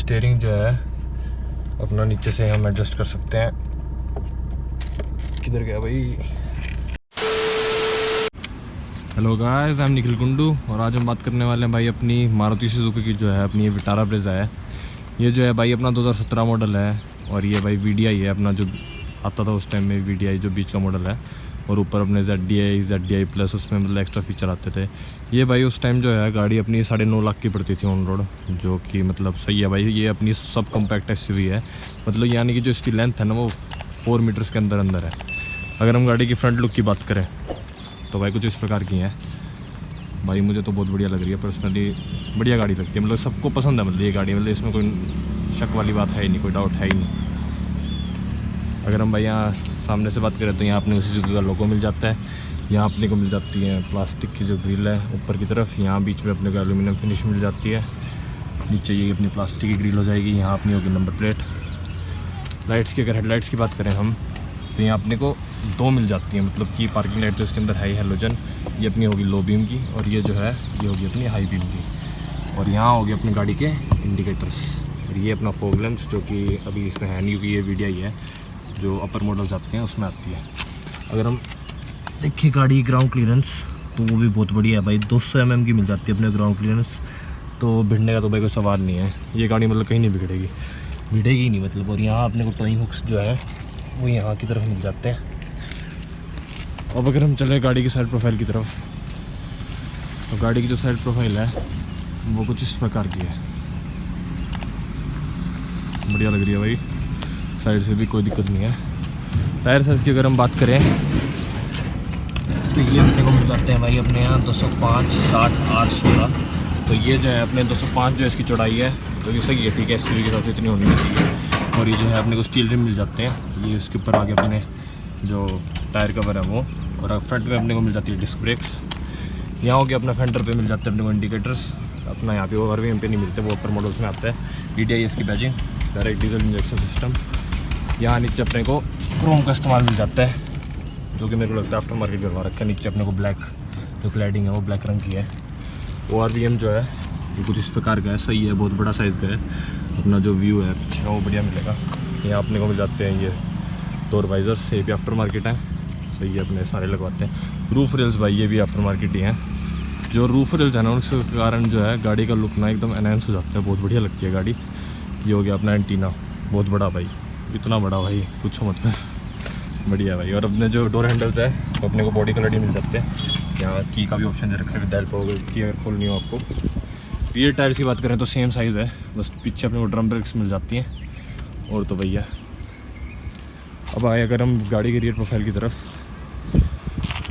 Steering जो है अपना नीचे से हम एडजस्ट कर सकते हैं। किधर गया भाई? Hello guys, I am Nikhil Kundu और आज हम बात करने वाले हैं भाई अपनी मारुति सुजुकी की जो है अपनी ये विटारा ब्रेजा है। ये जो है भाई अपना 2017 मॉडल है और ये भाई VDI है अपना, जो आता था उस टाइम में VDI जो बीच का मॉडल है। और ऊपर अपने ZDI प्लस उसमें मतलब एक्स्ट्रा फीचर आते थे। ये भाई उस टाइम जो है गाड़ी अपनी 9.5 लाख की पड़ती थी ऑन रोड, जो कि मतलब सही है भाई। ये अपनी सब कॉम्पैक्ट SUV है, मतलब यानी कि जो इसकी लेंथ है ना वो 4 मीटर्स के अंदर है। अगर हम गाड़ी की फ्रंट लुक की बात करें तो भाई कुछ इस प्रकार की है। भाई मुझे तो बहुत बढ़िया लग रही है पर्सनली, बढ़िया गाड़ी लगती है, मतलब सबको पसंद है मतलब ये गाड़ी, मतलब इसमें कोई शक वाली बात है ही नहीं, कोई डाउट है ही नहीं। अगर हम भाई यहाँ सामने से बात करें तो यहाँ अपने को सुजुकी का लोगो मिल जाता है। यहाँ अपने को मिल जाती है प्लास्टिक की जो ग्रिल है ऊपर की तरफ, यहाँ बीच में अपने को एल्यूमिनियम फिनिश मिल जाती है। नीचे ये अपनी प्लास्टिक की ग्रिल हो जाएगी। यहाँ अपनी होगी नंबर प्लेट। लाइट्स की अगर हेडलाइट्स की बात करें हम तो यहाँ अपने को 2 मिल जाती है, मतलब कि पार्किंग लाइट जो इसके अंदर है हेलोजन, ये अपनी होगी लो बीम की और ये जो है ये होगी अपनी हाई बीम की। और यहाँ होगी अपनी गाड़ी के इंडिकेटर्स और ये अपना फॉग लैंप्स, जो कि अभी इसमें है नहीं क्योंकि ये VDI है, जो अपर मॉडल्स आते हैं उसमें आती है। अगर हम देखिए गाड़ी ग्राउंड क्लियरेंस तो वो भी बहुत बढ़िया है भाई, 200 mm की मिल जाती है अपने ग्राउंड क्लियरेंस, तो भिड़ने का तो भाई कोई सवाल नहीं है। ये गाड़ी मतलब कहीं नहीं भिड़ेगी नहीं मतलब। और यहाँ अपने को टोइंग हुक्स जो है वो यहाँ की तरफ मिल जाते हैं। अब अगर हम चले गाड़ी की साइड प्रोफाइल की तरफ तो गाड़ी की जो साइड प्रोफाइल है वो कुछ इस प्रकार की है, बढ़िया लग रही है भाई, साइड से भी कोई दिक्कत नहीं है। टायर साइज़ की अगर हम बात करें तो ये अपने को मिल जाते हैं भाई अपने यहाँ 205 60 R16। तो ये जो है अपने 205 जो इसकी चौड़ाई है तो ये सही है, ठीक है, SUV के साथ इतनी होनी चाहिए। और ये जो है अपने को स्टील रिम मिल जाते हैं। ये इसके ऊपर आगे अपने जो टायर कवर है वो, और फ्रंट में अपने को मिल जाती है डिस्क ब्रेक्स। यहाँ हो गया अपना फेंडर पे मिल जाते हैं अपने को इंडिकेटर्स। अपना यहाँ पे ओवरवीएम पे नहीं मिलते, वो ऊपर मॉडल्स में आता है। VDI इसकी badging, direct diesel injection system. यहाँ नीचे अपने को क्रोम का इस्तेमाल मिल जाता है, जो कि मेरे को लगता है आफ्टर मार्केट करवा रखा है। नीचे अपने को ब्लैक जो क्लैडिंग है वो ब्लैक रंग की है। ORVM जो है ये कुछ इस प्रकार का है, सही है, बहुत बड़ा साइज़ का है। अपना जो व्यू है पीछे का वो बढ़िया मिलेगा। यहाँ अपने को मिल जाते हैं ये डोर वाइजर्स, ये भी आफ्टर मार्केट है, सही है, अपने सारे लगवाते हैं। रूफ रेल्स भाई ये भी आफ्टर मार्केट ही हैं। जो रूफ रेल्स है ना उसके कारण जो है गाड़ी का लुक ना एकदम एनहांस हो जाता है, बहुत बढ़िया लगती है गाड़ी। ये हो गया अपना एंटीना, बहुत बड़ा भाई, इतना बड़ा भाई पूछो मत बस, बढ़िया भाई। और अपने जो डोर हैंडल्स है तो अपने को बॉडी कलर ही मिल जाते हैं। यहाँ की का भी ऑप्शन दे रखा है, विद हेल्प की अगर खोलनी हो आपको। रियर टायर्स की बात करें तो सेम साइज़ है, बस पीछे अपने को ड्रम ब्रेक्स मिल जाती हैं और तो भैया। अब आए अगर हम गाड़ी के रियर प्रोफाइल की तरफ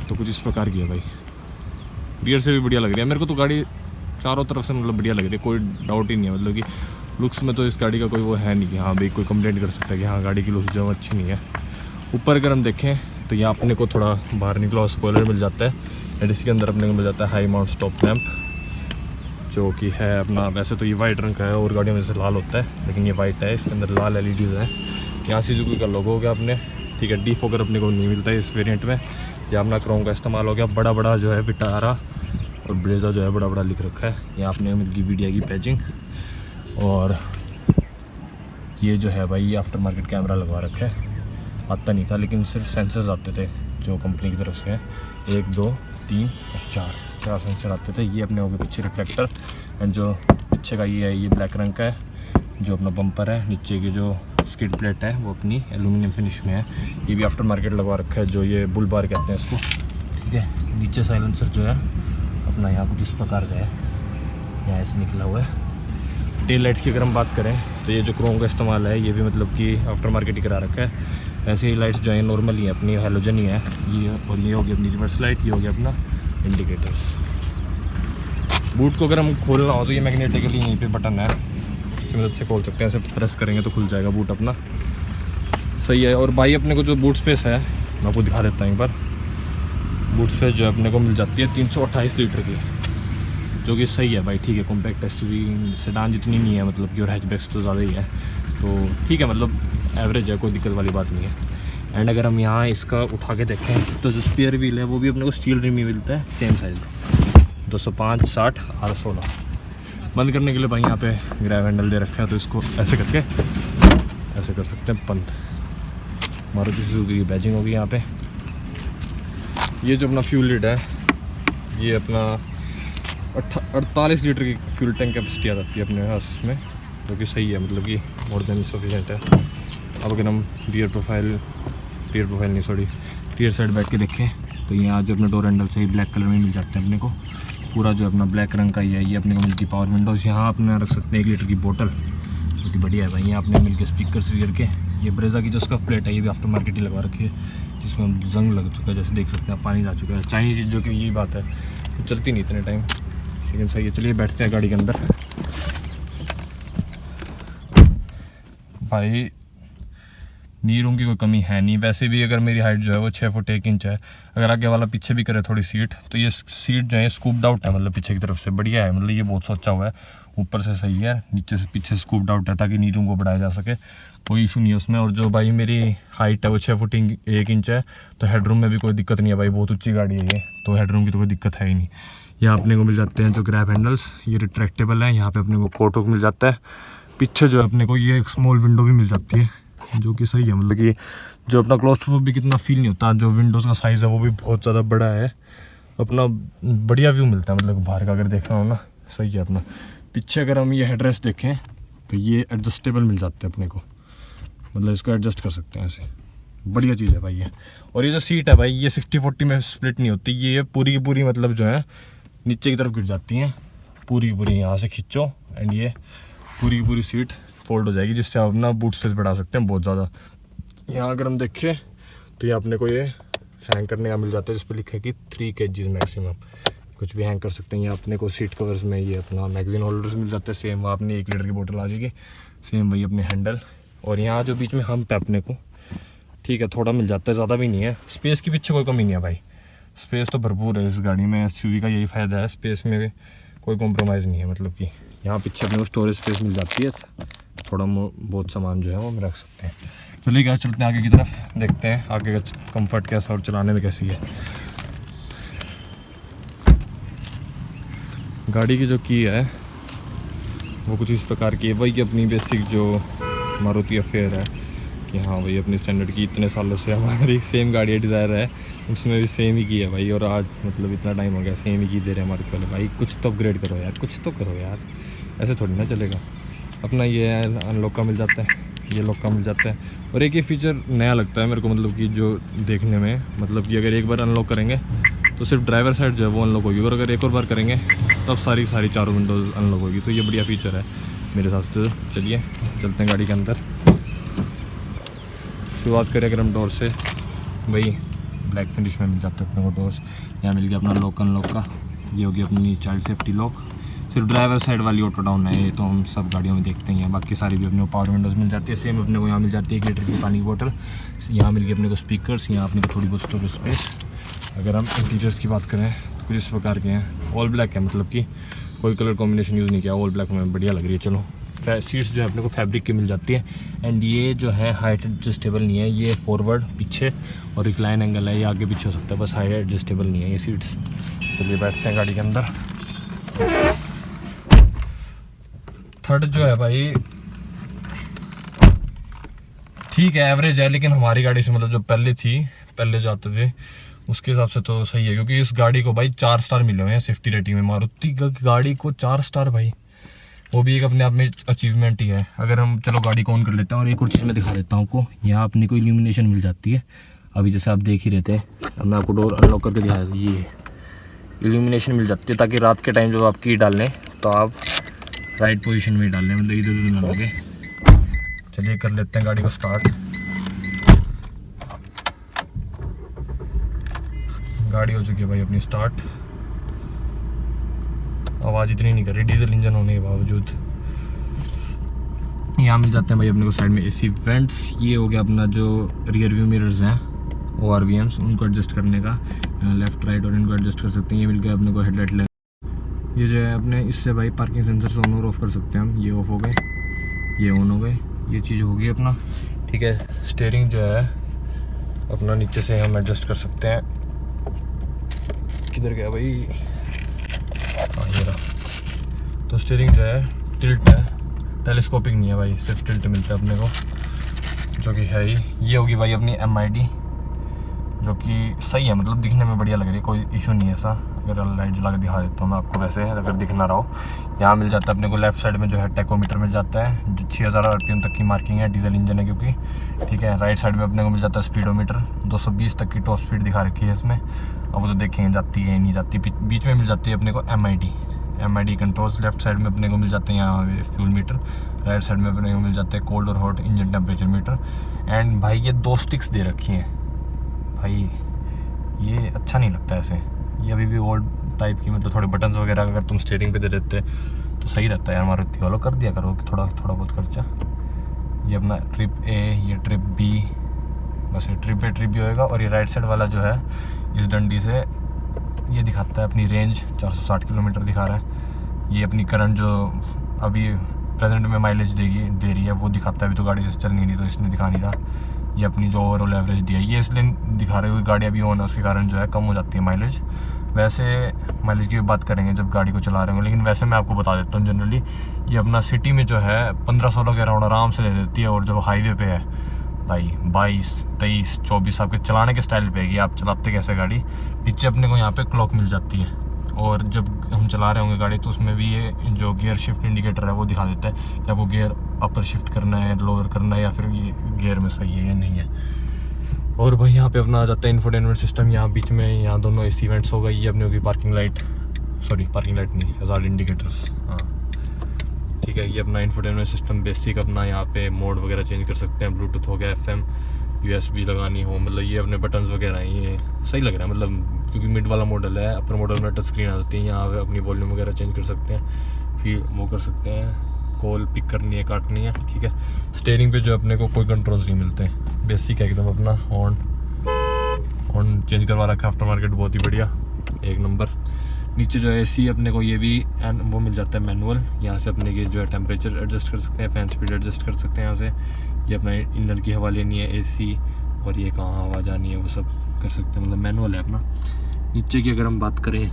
तो कुछ इस प्रकार की है भाई, रियर से भी बढ़िया लग रही है मेरे को तो गाड़ी, चारों तरफ से मतलब बढ़िया लग रही है, कोई डाउट ही नहीं है। मतलब कि लुक्स में तो इस गाड़ी का कोई वो है नहीं कि हाँ भाई कोई कंप्लेंट कर सकता है कि हाँ गाड़ी की लुक्स जो अच्छी नहीं है। ऊपर अगर हम देखें तो यहाँ अपने को थोड़ा बाहर निकला स्पॉइलर मिल जाता है एंड इसके अंदर अपने को मिल जाता है हाई माउंट स्टॉप लैंप, जो कि है अपना, वैसे तो ये वाइट रंग का है और गाड़ियों में से लाल होता है, लेकिन ये वाइट है, इसके अंदर लाल LEDs हैं। यहाँ सुजुकी का लोगो हो गया अपने, ठीक है। डिफोगर अपने को नहीं मिलता है इस वेरिएंट में। यहाँ अपना क्रोम का इस्तेमाल हो गया, बड़ा बड़ा जो है विटारा और ब्रेजा जो है बड़ा बड़ा लिख रखा है। यहाँ अपने मिलगी VDI की पैचिंग। और ये जो है भाई ये आफ्टर मार्केट कैमरा लगवा रखा है, आता नहीं था लेकिन सिर्फ सेंसर्स आते थे जो कंपनी की तरफ से हैं, 1 2 3 और 4 सेंसर आते थे। ये अपने हो गए पीछे रिफ्लेक्टर एंड जो पीछे का ये है ये ब्लैक रंग का है, जो अपना बम्पर है। नीचे की जो स्किड प्लेट है वो अपनी एल्यूमिनियम फिनिश में है, ये भी आफ्टर मार्केट लगवा रखा है, जो ये बुल बार कहते हैं इसको, ठीक है। नीचे साइलेंसर जो है अपना यहाँ कुछ इस प्रकार का है, यहाँ ऐसे निकला हुआ है। टेल लाइट्स की अगर हम बात करें तो ये जो क्रोम का इस्तेमाल है ये भी मतलब कि आफ्टर मार्केट ही करा रखा है। ऐसे ही लाइट्स जो है नॉर्मल ही है, अपनी हेलोजन ही है ये। और ये हो गया अपनी रिवर्स लाइट, ये हो गया अपना इंडिकेटर्स। बूट को अगर हम खोलना हो तो ये मैग्नेटिकली यहीं पे बटन है, उसकी मदद से खोल सकते हैं, ऐसे प्रेस करेंगे तो खुल जाएगा बूट अपना, सही है। और भाई अपने को जो बूट स्पेस है मैं आपको दिखा देता हूँ एक बार। बूट स्पेस जो है अपने को मिल जाती है 328 लीटर की, जो कि सही है भाई, ठीक है। कॉम्पैक्ट SUV सेडान जितनी नहीं है मतलब कि, और हैचबैक्स तो ज़्यादा ही है, तो ठीक है, मतलब एवरेज है, कोई दिक्कत वाली बात नहीं है। एंड अगर हम यहाँ इसका उठा के देखें तो जो स्पेयर व्हील है वो भी अपने को स्टील रिम ही मिलता है, सेम साइज़ 205 60 R16। बंद करने के लिए भाई यहाँ पे ग्रैब हैंडल दे रखा है, तो इसको ऐसे करके ऐसे कर सकते हैं बंद। मारुति सुजुकी की बैजिंग होगी यहाँ पे। ये जो अपना फ्यूल लिड है, ये अपना 48 लीटर की फ्यूल टैंक कैपेसिटी आ जाती है अपने पास इसमें, जो कि सही है, मतलब कि मोर देन सफिशेंट है। अब अगर हम रियर साइड बैठ के देखें तो यहाँ जो अपने डोर हैंडल से ही ब्लैक कलर में मिल जाते हैं अपने को, पूरा जो अपना ब्लैक रंग का ही है। ये अपने को मिलती पावर विंडोज़। यहाँ अपने रख सकते हैं 1 लीटर की बोतल, जो कि बढ़िया है भाई। यहाँ अपने मिल के स्पीकर रियर के, ये ब्रेजा की जो स्कफ प्लेट है ये भी आफ्टर मार्केट ही लगा रखी है, जिसमें जंग लग चुका है, जैसे देख सकते हैं, पानी जा चुका है। चाइनीज़ चीज़ जो कि यही बात है, चलती नहीं इतने टाइम, लेकिन सही है। चलिए बैठते हैं गाड़ी के अंदर। भाई नी रूम की कोई कमी है नहीं, वैसे भी अगर मेरी हाइट जो है वो 6 फुट 1 इंच है। अगर आगे वाला पीछे भी करे थोड़ी सीट, तो ये सीट जो है स्कूप्ड आउट है, मतलब पीछे की तरफ से बढ़िया है, मतलब ये बहुत सोचा हुआ है। ऊपर से सही है, नीचे से पीछे स्कूप्ड आउट है, ताकि नी रूम को बढ़ाया जा सके, कोई इशू नहीं है उसमें। और जो भाई मेरी हाइट है वो 6 फुट 1 इंच है, तो हेडरूम में भी कोई दिक्कत नहीं है भाई, बहुत ऊँची गाड़ी है ये, तो हेडरूम की तो कोई दिक्कत है ही नहीं। यहाँ अपने को मिल जाते हैं जो ग्रैब हैंडल्स, ये रिट्रैक्टेबल है। यहाँ पे अपने को कोट मिल जाता है। पीछे जो है अपने को ये एक स्मॉल विंडो भी मिल जाती है, जो कि सही है, मतलब कि जो अपना क्लॉस्ट्रोफोबिक इतना फील नहीं होता। जो विंडोज़ का साइज़ है वो भी बहुत ज़्यादा बड़ा है, अपना बढ़िया व्यू मिलता है, मतलब बाहर का अगर देखना हो ना, सही है अपना। पीछे अगर हम ये हेडरेस्ट देखें तो ये एडजस्टेबल मिल जाते हैं अपने को, मतलब इसको एडजस्ट कर सकते हैं ऐसे, बढ़िया चीज़ है भाई ये। और ये जो सीट है भाई, ये 60-40 में स्प्लिट नहीं होती, ये पूरी की पूरी मतलब जो है नीचे की तरफ गिर जाती हैं, पूरी की पूरी। यहाँ से खींचो एंड ये पूरी की पूरी सीट फोल्ड हो जाएगी, जिससे आप अपना बूट स्पेस बढ़ा सकते हैं बहुत ज़्यादा। यहाँ अगर हम देखें तो ये अपने को ये हैंग करने का मिल जाता है, जिस पर लिखा है कि 3 kg मैक्सिमम, कुछ भी हैंग कर सकते हैं। ये अपने को सीट कवर्स में ये अपना मैगजीन होल्डर्स मिल जाते हैं, सेम वहाँ अपनी 1 लीटर की बोतल आ जाएगी, सेम वही अपने हैंडल। और यहाँ जो बीच में हम्प है अपने को, ठीक है, थोड़ा मिल जाता है, ज़्यादा भी नहीं है। स्पेस की पीछे कोई कमी नहीं है भाई, स्पेस तो भरपूर है इस गाड़ी में। SUV का यही फ़ायदा है, स्पेस में कोई कॉम्प्रोमाइज़ नहीं है, मतलब कि यहाँ पीछे अपने को स्टोरेज स्पेस मिल जाती है, थोड़ा बहुत सामान जो है वो हम रख सकते हैं। चलिए क्या, चलते हैं आगे की तरफ, देखते हैं आगे का कंफर्ट कैसा और चलाने में कैसी है। गाड़ी की जो की है वो कुछ इस प्रकार की है, वही अपनी बेसिक जो मारुति अफेयर है, कि हाँ भाई अपनी स्टैंडर्ड की इतने सालों से हमारी सेम गाड़ी है, डिज़ायर है, उसमें भी सेम ही की है भाई। और आज मतलब इतना टाइम हो गया सेम ही की दे रहे हैं मारुति वाले। भाई कुछ तो अपग्रेड करो यार, कुछ तो करो यार, ऐसे थोड़ी ना चलेगा। अपना ये अनलॉक का मिल जाता है, ये लॉक का मिल जाता है। और एक ये फीचर नया लगता है मेरे को, मतलब कि जो देखने में, मतलब कि अगर एक बार अनलॉक करेंगे तो सिर्फ ड्राइवर साइड जो है वो अनलॉक होगी, और अगर एक और बार करेंगे तब सारी चारों विंडोज़ अनलॉक होगी। तो ये बढ़िया फीचर है मेरे हिसाब से। चलिए चलते हैं गाड़ी के अंदर। शुरुआत करें अगर हम डोर से, वही ब्लैक फिनिश में मिल जाता है अपने को डोर्स। यहाँ मिल गया अपना लॉक अनलॉक का, ये होगी अपनी चाइल्ड सेफ्टी लॉक। सिर्फ ड्राइवर साइड वाली ऑटो डाउन है, ये तो हम सब गाड़ियों में देखते हैं। बाकी सारी भी अपने को पावर विंडोज़ मिल जाती है, सेम अपने को यहाँ मिल जाती है 1 लीटर की पानी की बोतल। यहाँ मिल गई अपने को स्पीकर्स, यहाँ अपने को थोड़ी बहुत स्टोरेज स्पेस। अगर हम इंटीरियर्स की बात करें तो कुछ इस प्रकार के हैं, ऑल ब्लैक है, मतलब कि कोई कलर कॉम्बिनेशन यूज़ नहीं किया, ऑल ब्लैक में बढ़िया लग रही है। चलो सीट्स जो है अपने को फैब्रिक की मिल जाती है, एंड ये जो है हाइट एडजस्टेबल नहीं है, ये फॉरवर्ड पीछे और रिक्लाइन एंगल है, ये आगे पीछे हो सकता है, बस हाइट एडजस्टेबल नहीं है ये सीट्स। चलिए बैठते हैं गाड़ी के अंदर। थर्ड जो है भाई ठीक है, एवरेज है, लेकिन हमारी गाड़ी से मतलब जो पहले जो आते थे उसके हिसाब से तो सही है, क्योंकि इस गाड़ी को भाई 4 स्टार मिले हुए हैं सेफ्टी रेटिंग में। मारुति गाड़ी को 4 स्टार भाई, वो भी एक अपने आप में अचीवमेंट ही है। अगर हम चलो गाड़ी को ऑन कर लेते हैं, और एक और चीज़ मैं दिखा देता हूँ आपको, यहाँ अपने को इल्यूमिनेशन मिल जाती है। अभी जैसे आप देख ही रहते हैं, अब मैं आपको डोर अनलॉक करके दिखा, ये इल्यूमिनेशन मिल जाती है, ताकि रात के टाइम जब आप की डाल लें तो आप राइट पोजीशन में डाल लें, मतलब इधर उधर ना लगे। चलिए कर लेते हैं गाड़ी को स्टार्ट। गाड़ी हो चुकी है भाई अपनी स्टार्ट, आवाज़ इतनी नहीं कर रही डीजल इंजन होने के बावजूद। यहाँ मिल जाते हैं भाई अपने को साइड में AC वेंट्स। ये हो गया अपना जो रियर व्यू मिरर्स हैं ORVMs, उनको एडजस्ट करने का, लेफ्ट राइट और इनको एडजस्ट कर सकते हैं। ये मिल गया अपने को हेडलाइट लैम्प, ये जो है अपने इससे भाई पार्किंग सेंसर से ऑन और ऑफ कर सकते हैं हम। ये ऑफ हो गए, ये ऑन हो गए, ये चीज़ होगी अपना, ठीक है। स्टीयरिंग जो है अपना नीचे से हम एडजस्ट कर सकते हैं। किधर गया भाई, ये रहा। तो स्टीयरिंग जो है टिल्ट है, टेलीस्कोपिक नहीं है भाई, सिर्फ टिल्ट मिलता है अपने को, जो कि है ही। ये होगी भाई अपनी MID, जो कि सही है, मतलब दिखने में बढ़िया लग रही है, कोई इशू नहीं है ऐसा। अगर लाइट जला के दिखा देता हूँ मैं आपको, वैसे अगर दिख ना रहा हो। यहाँ मिल जाता है अपने को लेफ्ट साइड में जो है टैकोमीटर मिल जाता है, जो 6000 RPM तक की मार्किंग है, डीजल इंजन है क्योंकि, ठीक है। राइट साइड में अपने को मिल जाता है स्पीडोमीटर, 220 तक की टॉप स्पीड दिखा रखी है इसमें। अब वो तो देखेंगे जाती है नहीं जाती। बीच में मिल जाती है अपने को MID कंट्रोल्स। लेफ्ट साइड में अपने को मिल जाते हैं यहाँ फ्यूल मीटर, राइट साइड में अपने को मिल जाते हैं कोल्ड और hot engine temperature metre. And भाई ये 2 स्टिक्स दे रखी हैं भाई, ये अच्छा नहीं लगता ऐसे, ये अभी भी ओल्ड टाइप की, मतलब थोड़े बटन्स वगैरह अगर तुम स्टीयरिंग पे दे देते तो सही रहता है यार। मारुति वालों कर दिया करो थोड़ा बहुत खर्चा। ये अपना ट्रिप A, ये ट्रिप B, बस ये ट्रिप A होएगा। और ये राइट साइड वाला जो है इस डंडी से ये दिखाता है अपनी रेंज, 460 किलोमीटर दिखा रहा है। ये अपनी करंट जो अभी प्रेजेंट में माइलेज दे रही है वो दिखाता है। अभी तो गाड़ी से चल नहीं रही तो इसने दिखा नहीं रहा। ये अपनी जो ओवरऑल एवरेज दिया है ये इसलिए दिखा रही हुई, गाड़ी अभी ऑन है उसके कारण जो है कम हो जाती है माइलेज। वैसे माइलेज की बात करेंगे जब गाड़ी को चला रहे होंगे, लेकिन वैसे मैं आपको बता देता हूँ जनरली ये अपना सिटी में जो है 15-16 के अराउंड आराम से ले लेती है। और जब हाईवे पे है भाई 22, 23, 24 आपके चलाने के स्टाइल पे है कि आप चलाते कैसे गाड़ी। नीचे अपने को यहाँ पे क्लॉक मिल जाती है, और जब हम चला रहे होंगे गाड़ी तो उसमें भी ये जो गियर शिफ्ट इंडिकेटर है वो दिखा देता है कि आपको गियर अपर शिफ्ट करना है, लोअर करना है, या फिर ये गियर में सही है या नहीं है। और भाई यहाँ पे अपना आ जाता है इंफोटेनमेंट सिस्टम। यहाँ बीच में यहाँ दोनों AC वेंट्स हो गई। ये अपने होगी पार्किंग लाइट नहीं, हज़ार इंडिकेटर्स, हाँ ठीक है। ये अपना इंफोटेनमेंट सिस्टम बेसिक, अपना यहाँ पे मोड वगैरह चेंज कर सकते हैं, ब्लूटूथ हो गया, FM, USB लगानी हो, मतलब ये अपने बटन्स वगैरह हैं, ये सही लग रहा है। मतलब क्योंकि मिड वाला मॉडल है, अपर मॉडल में टच स्क्रीन आ जाती है। यहाँ पे अपनी वॉल्यूम वगैरह चेंज कर सकते हैं, फिर वो कर सकते हैं, कॉल पिक करनी है, काटनी है, ठीक है। स्टीयरिंग पे जो अपने को कोई कंट्रोल्स नहीं मिलते, बेसिक है एकदम। अपना हॉर्न चेंज करवा रखा है आफ्टर मार्केट, बहुत ही बढ़िया, एक नंबर। नीचे जो है AC अपने को ये भी वो मिल जाता है मैनुअल। यहाँ से अपने के जो है टेम्परेचर एडजस्ट कर सकते हैं, फैन स्पीड एडजस्ट कर सकते हैं यहाँ से। ये अपना इनर की हवा लेनी है AC, और ये कहाँ हवा जानी है वो सब कर सकते हैं, मतलब मैनुअल है अपना। नीचे की अगर हम बात करें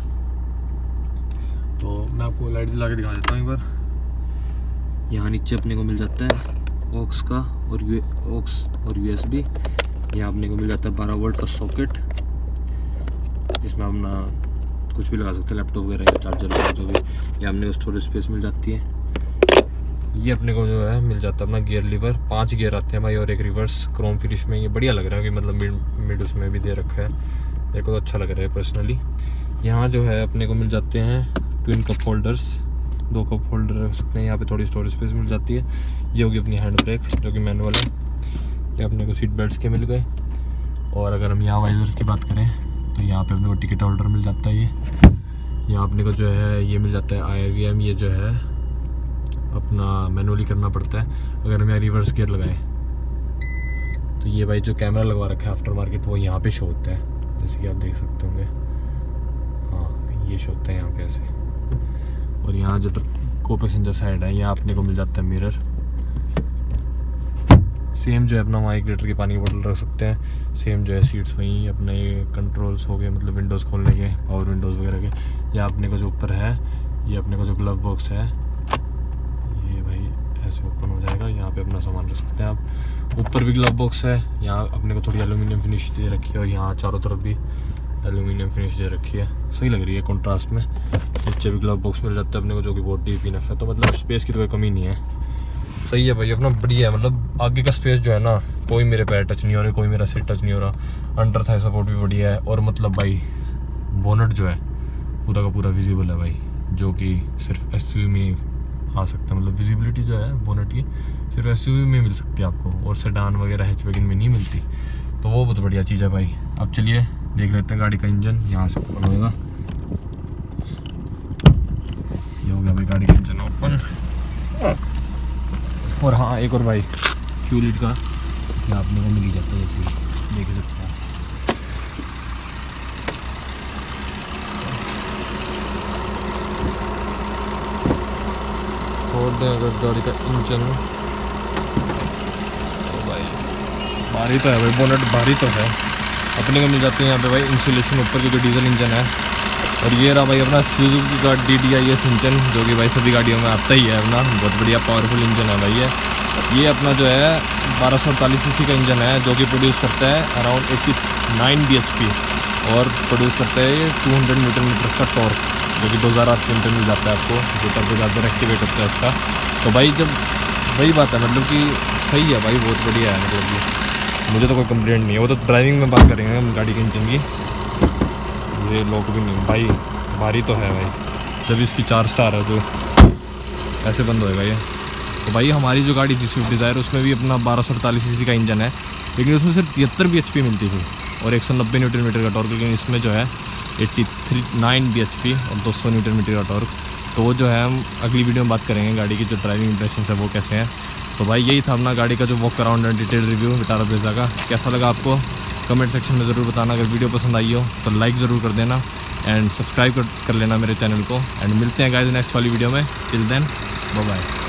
तो मैं आपको लाइट जला के दिखा देता हूँ एक बार। यहाँ नीचे अपने को मिल जाता है ऑक्स का और USB। यहाँ अपने को मिल जाता है 12 वोल्ट का सॉकेट, जिसमें अपना कुछ भी लगा सकते हैं, लैपटॉप वगैरह या चार्जर वगैरह जो भी। यहाँ अपने को स्टोरेज स्पेस मिल जाती है। ये अपने को जो है मिल जाता है अपना गियर लीवर, 5 गियर आते हैं भाई, और एक रिवर्स क्रोम फिनिश में। ये बढ़िया लग रहा है कि मतलब मिड उसमें भी दे रखा है, मेरे को तो अच्छा लग रहा है पर्सनली। यहाँ जो है अपने को मिल जाते हैं twin cup holders, 2 cup holder रख सकते हैं। यहाँ पे थोड़ी स्टोरेज स्पेस मिल जाती है। ये होगी अपनी हैंड ब्रेक जो कि मैनुअल है। ये अपने को सीट बेल्ट्स के मिल गए। और अगर हम यहाँ वाइजर्स की बात करें तो यहाँ पे अपने को टिकट होल्डर मिल जाता है। ये यहाँ अपने को जो है ये मिल जाता है IRVM। ये जो है अपना मैनुअली करना पड़ता है। अगर हम यहाँ रिवर्स गियर लगाएं तो ये भाई जो कैमरा लगवा रखा है आफ्टर मार्केट वो यहाँ पे शो होता है, जैसे कि आप देख सकते होंगे। हाँ ये शो होता है यहाँ पे ऐसे। और यहाँ जो को पैसेंजर साइड है यहाँ अपने को मिल जाता है मिरर। सेम जो है अपना वहाँ 1 लीटर की पानी की बोतल रख सकते हैं। सेम जो है सीट्स वहीं अपने कंट्रोल्स हो गए, मतलब विंडोज़ खोलने के, पावर विंडोज़ वगैरह के। या अपने को जो ऊपर है ये अपने को जो ग्लव बॉक्स है ये भाई ऐसे ओपन हो जाएगा। यहाँ पे अपना सामान रख सकते हैं आप। ऊपर भी ग्लव बॉक्स है। यहाँ अपने को थोड़ी एल्यूमिनियम फिनिश दे रखी है, और यहाँ चारों तरफ भी एल्यूमिनियम फिनिश दे रखी है, सही लग रही है कंट्रास्ट में। नीचे भी ग्लव बॉक्स मिल जाता है अपने को, जो कि बहुत डीप इनफ है, तो मतलब स्पेस की तो कोई कमी नहीं है, सही है भाई अपना बढ़िया है। मतलब आगे का स्पेस जो है ना, कोई मेरे पैर टच नहीं हो रहे, कोई मेरा सिर टच नहीं हो रहा। अंडर थाई सपोर्ट भी बढ़िया है। और मतलब भाई बोनट जो है पूरा का पूरा विजिबल है भाई, जो कि सिर्फ SUV में आ सकता है। मतलब विजिबिलिटी जो है बोनट की सिर्फ SUV में मिल सकती है आपको, और सेडान वगैरह हैचबैग में नहीं मिलती, तो वो बहुत बढ़िया चीज़ है भाई। अब चलिए देख लेते हैं गाड़ी का इंजन। यहाँ से ओपन होगा, ये हो गया भाई गाड़ी का इंजन ओपन। और हाँ एक और भाई फ्यूल लीड का यहाँ अपने को मिल ही जाता है, जैसे देख सकते हैं। खोल दें अगर गाड़ी का इंजन, तो भाई भारी तो है भाई, बोनट भारी तो है। अपने को मिल जाते हैं यहाँ पे भाई इंसुलेशन ऊपर, जो डीजल इंजन है और ये रहा भाई अपना सुजुकी का DDIS इंजन, जो कि भाई सभी गाड़ियों में आता ही है अपना, बहुत बढ़िया पावरफुल इंजन है भाई ये अपना जो है 1248 सीसी का इंजन है, जो कि प्रोड्यूस करता है अराउंड 89 bhp और प्रोड्यूस करता है ये 200 न्यूटन मीटर का टॉर्क, जो कि 2000 RPM मिल जाता है आपको जो टर्बोचार्जर एक्टिवेट होता है इसका। तो भाई जब वही बात है मतलब कि सही है भाई, बहुत बढ़िया है, मतलब कि मुझे तो कोई कंप्लेंट नहीं है। वो तो ड्राइविंग में बात करेंगे हम गाड़ी के इंजन की। ये लॉक भी नहीं भाई, भारी तो है भाई, जब इसकी 4 स्टार है तो ऐसे बंद होएगा ये। तो भाई हमारी जो गाड़ी थी स्विफ्ट डिज़ायर, उसमें भी अपना 1248 सीसी का इंजन है, लेकिन उसमें सिर्फ 73 bhp मिलती थी और 190 न्यूटन मीटर का टॉर्क, लेकिन इसमें जो है 89 bhp और 200 न्यूटन मीटर का टॉर्क। तो वो जो है हम अगली वीडियो में बात करेंगे गाड़ी की जो ड्राइविंग इंप्रेशन है वो कैसे हैं। तो भाई यही था अपना गाड़ी का जो walk around and detail review Vitara Brezza का। कैसा लगा आपको कमेंट सेक्शन में ज़रूर बताना। अगर वीडियो पसंद आई हो तो लाइक ज़रूर कर देना एंड सब्सक्राइब कर लेना मेरे चैनल को। एंड मिलते हैं गाइस नेक्स्ट वाली वीडियो में। Till then bye bye.